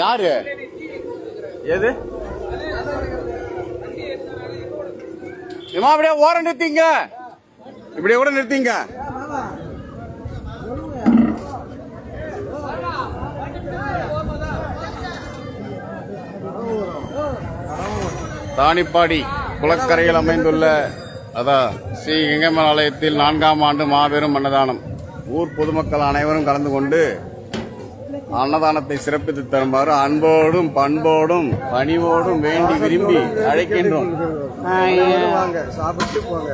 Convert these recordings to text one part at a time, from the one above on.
யாரு எது அப்படியே ஓரம் நிறுத்திங்க, இப்படியே கூட நிறுத்திங்க. தானிப்பாடி குளக்கரையில் அமைந்துள்ள ஸ்ரீ கங்கையம்மன் ஆலயத்தில் 4ஆம் ஆண்டு மாபெரும் அன்னதானம். ஊர் பொதுமக்கள் அனைவரும் கலந்து கொண்டு அன்னதானத்தை சிறப்பித்து தருமாறு அன்போடும் பண்போடும் பணிவோடும் வேண்டி விரும்பி அழைக்கின்றோம். சாப்பிட்டு போங்க.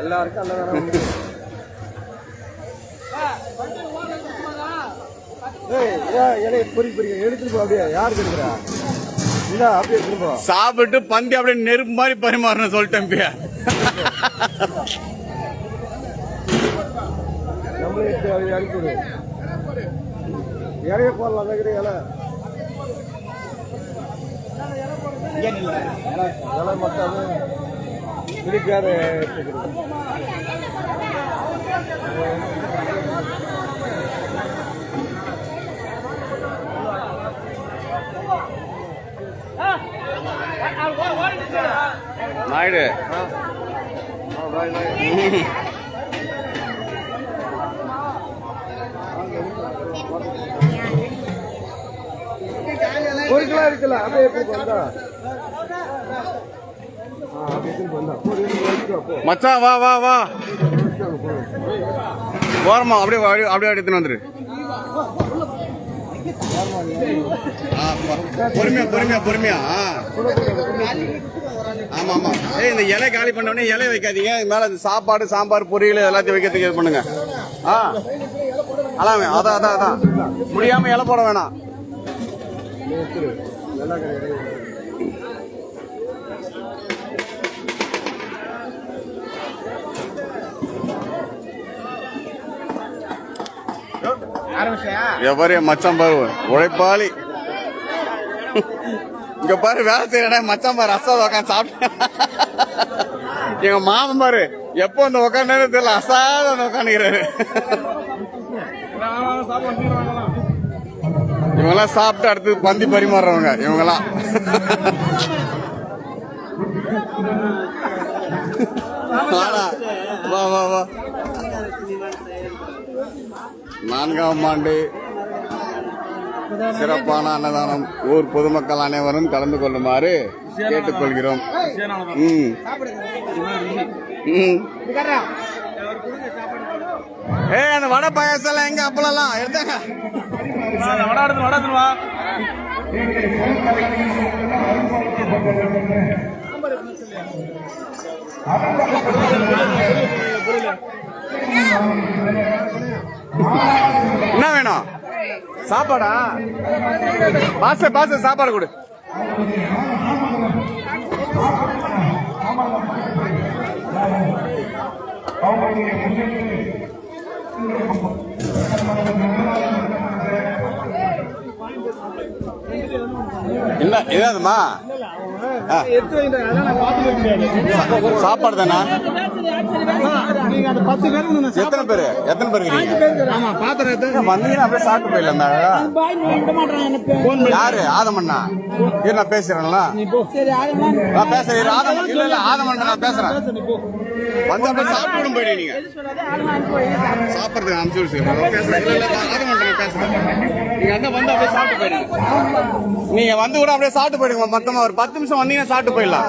எல்லாருக்கும் அன்னதானம். சாப்பிட்டு பந்தி அப்படியே நெருப்பு மாதிரி பரிமாறணும் சொல்லிட்டேன். இறைய போடலாம் இலை மட்டும் பிடிக்காத நாயுடு பொருட்களா இருக்குல்ல அப்படியே வந்தா மச்சான் வா வா வா ஓரமா அப்படியே அப்படியே எடுத்துன்னு வந்துரு. பொறுமையா பொறுமையா பொறுமையா. ஆமா ஆமா. இந்த இலை காலி பண்ண உடனே இலை வைக்காதீங்க. மேல சாப்பாடு சாம்பார் பொரியல் எல்லாத்தையும் வைக்கிறதுக்கு இது பண்ணுங்க. அதான் அதான் அதான் அதான் முடியாம இலை போட வேணாம். எவரே மச்சான் பாரு உழைப்பாளி. இங்க பாரு வேலை செய்யற மச்சான் பாரு அசாத உக்காந்து சாப்பிட்டு. எங்க மாமன் பாரு எப்போ வந்து உக்காந்து தெரியல அசாத உக்காந்துக்கிறாரு. இவங்கெல்லாம் சாப்பிட்டு அடுத்து பந்தி பரிமாறுறவங்க இவங்கெல்லாம். வா வா வா. 4ஆம் ஆண்டு சிறப்பான அன்னதானம். ஊர் பொதுமக்கள் அனைவரும் கலந்து கொள்ளுமாறு கேட்டுக்கொள்கிறோம். அந்த வடை பாயாசம் எல்லாம் எங்க அப்பளம் எடுத்தாங்க. என்ன வேணும் சாப்பாடா? பாச பாச சாப்பாடு கொடு. என்ன ஏதாதுமா சாப்பாடு தானா? எத்தனை பேரு வந்தீங்கன்னா அப்படியே சாப்பிட்டு போயிடலாம். யாரு ஆதமண்ணா? நான் பேசுறேன்ல பேசுறேன். ஆதமன் இல்ல இல்ல ஆதமன் நான் பேசுறேன். வந்து அப்படியே சாப்பிட்டு போயிடு. நீங்க சாப்பிடுறதுக்கு அனுப்பிச்சு பேசுறேன். ஆதமன் பேசுறேன். நீங்க அந்த வந்து அப்படியே சாப்பிட்டு போயிடுங்க. நீங்க வந்து கூட அப்படியே சாப்பிட்டு போயிடுங்க. மொத்தமா ஒரு 10 நிமிஷம் வந்தீங்கன்னா சாப்பிட்டு போயிடலாம்.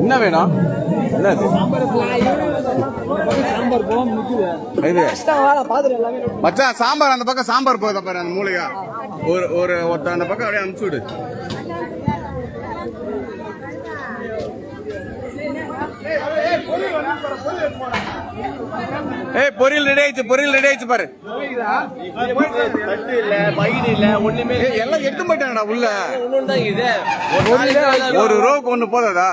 என்ன வேணும்? மச்சான் சாம்பார் அந்த பக்கம் சாம்பார் போகுதா பாரு. அந்த மூளையா ஒருத்த அந்த பக்கம் அப்படியே அனுப்பிச்சு விடு. பொரியல் ரெடி ஆயிடுச்சு. பொரியல் ரெடி ஆயிடுச்சு பாரு. எல்லாம் எடுத்து போயிட்டாங்கடா உள்ள. ஒரு ரோக்கு ஒண்ணு போதாதா?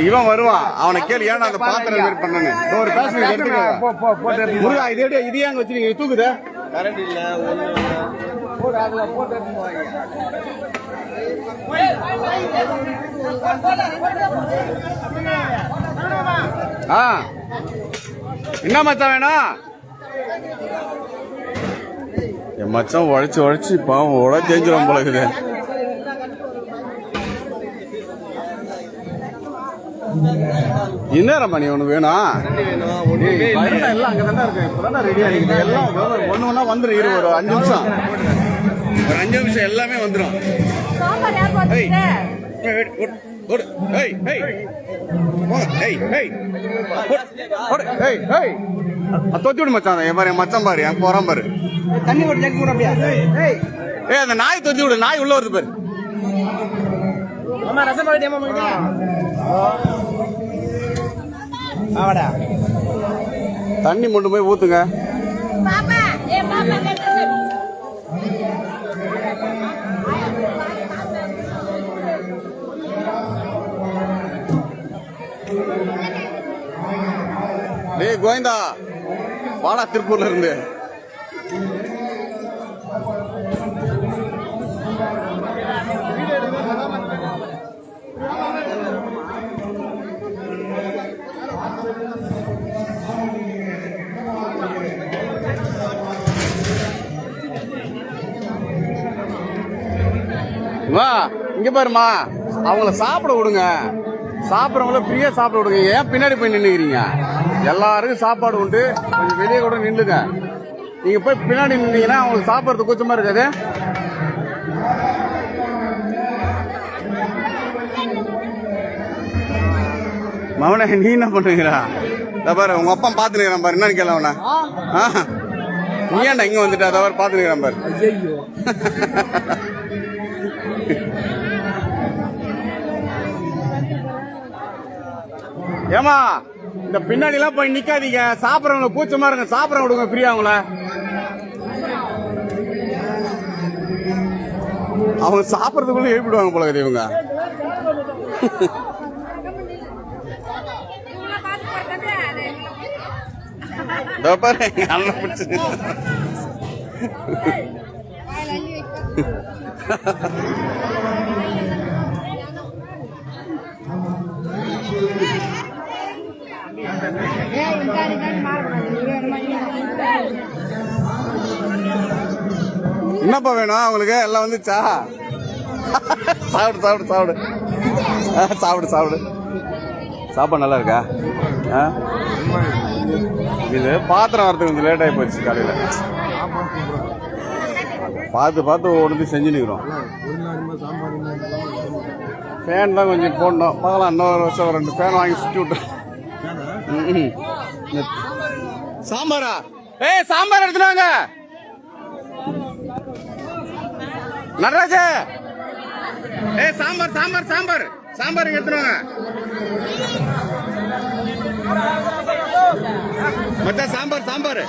இவன் வருவான், அவனை கேளு ஏன்னா அந்த பாத்திரம் மாதிரி பண்ணாங்க. ஒரு பேசஞ்சர் எடுத்துக்கோங்க முருகா. இது ஏங்க வச்சிருக்கீங்க? தூக்குதா கரண்ட் இல்ல போட்டு அதுல போட்டு என்ன மச்சான் வேணும்? என் மச்சான் உழைச்சு பாவம் உழைச்சிரும் போல இருக்குது. என்ன மணி உனக்கு வேணும்? எல்லாம் அங்கதானே இருக்கு. இப்பதான் ரெடியா இருக்குது. எல்லாம் ஒண்ணு ஒண்ணா வந்துடும். ஒரு 5 நிமிஷம், ஒரு 5 நிமிஷம் எல்லாமே வந்துடும். தொத்தி விடு மச்சான். என் பாரு, என் மச்சான் பாரு, என் போறான் பாரு. தண்ணி ஒரு ஜக் போடு அப்படியே. அந்த நாய் தொத்தி விடு. நாய் உள்ள வருது பாரு. அம்மா ரசம் பாடியா மாமா? ஆவாடா. தண்ணி மட்டும் போய் ஊத்துங்க. பாப்பா ஏ பாப்பா டேய் கோவிந்தா, வாடா திருப்பூர்ல இருந்து. இங்க பாருமா, அவங்கள சாப்பிட விடுங்க. சாப்பிட்றவங்கள ஃப்ரீயா சாப்பிட விடுங்க. ஏன் பின்னாடி போய் நின்னுக்கிறீங்க? எல்லாருக்கும் சாப்பாடு உண்டு. கொஞ்சம் வெளியே கூட நின்றுங்க. நீங்க போய் பின்னாடி நின்னீங்கன்னா அவங்களுக்கு சாப்பிட்றது கூச்சமா இருக்காது. மவனே நீ என்ன பண்ணுகிறா? பாரு உங்க அப்பா பாத்துக்கிறான் பாரு. என்னன்னு கேள்வி அவன. நீ ஏன்டா இங்க வந்துட்டு அதை பாத்துக்கிறான் பாரு. ஏமா இந்த பின்னாடி எல்லாம் போய் நிக்காதீங்க. சாப்பிடறவங்க கூச்சமா இருங்க. சாப்பிட விடுங்க ஃப்ரீயா. அவங்க சாப்பிடறதுக்குள்ள எழுப்பிடுவாங்க போல இவங்க. பாரு அண்ணன் பிடிச்சது. என்னப்பா வேணும் அவங்களுக்கு? எல்லாம் வந்துச்சா? சாப்பிடு சாப்பிடு சாப்பிடு சாப்பிடு சாப்பிடு. சாப்பாடு நல்லா இருக்கா? இது பாத்திரம் வரதுக்கு கொஞ்சம் லேட் ஆகி போச்சு. காலையில் பார்த்து ஒன்று செஞ்சு நிற்கிறோம். ஃபேன் தான் கொஞ்சம் போடணும். பார்க்கலாம், இன்னொரு வருஷம் 2 ஃபேன் வாங்கி சுற்றி விட்டோம். சாம்பாரா? சாம்பார் எடுத்துனாங்க நடராஜ. சாம்பார் சாம்பார் சாம்பார் சாம்பார் எடுத்துனாங்க மச்சான். சாம்பார் சாம்பார்.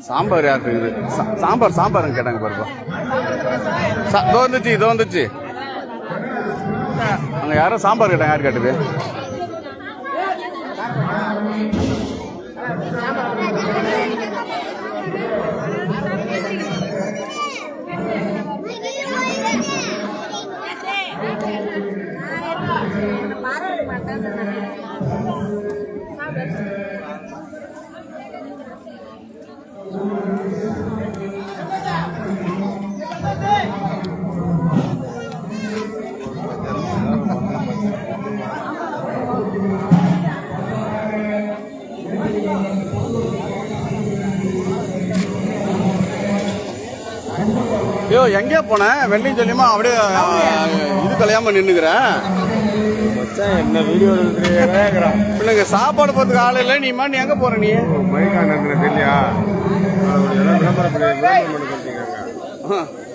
சாம்பார் யாருக்கு இது? சாம்பார் சாம்பார் கேட்டாங்க பாருப்பா. இதோ வந்துச்சு. அங்க யாரும் சாம்பார் கேட்டாங்க. யார் கேட்டது? ஐயோ எங்கே போனேன்? வெள்ளையும் சொல்லியுமா அப்படியே இது கல்யாணம் நின்னுக்கிறேன். என்ன வீடியோ பிள்ளைங்க சாப்பாடு போறதுக்கு ஆள் இல்லை. நீ எங்க போற? நீ மைக்கான தெரியலையா? விளம்பரம் பண்ணி சொல்லிட்டீங்க.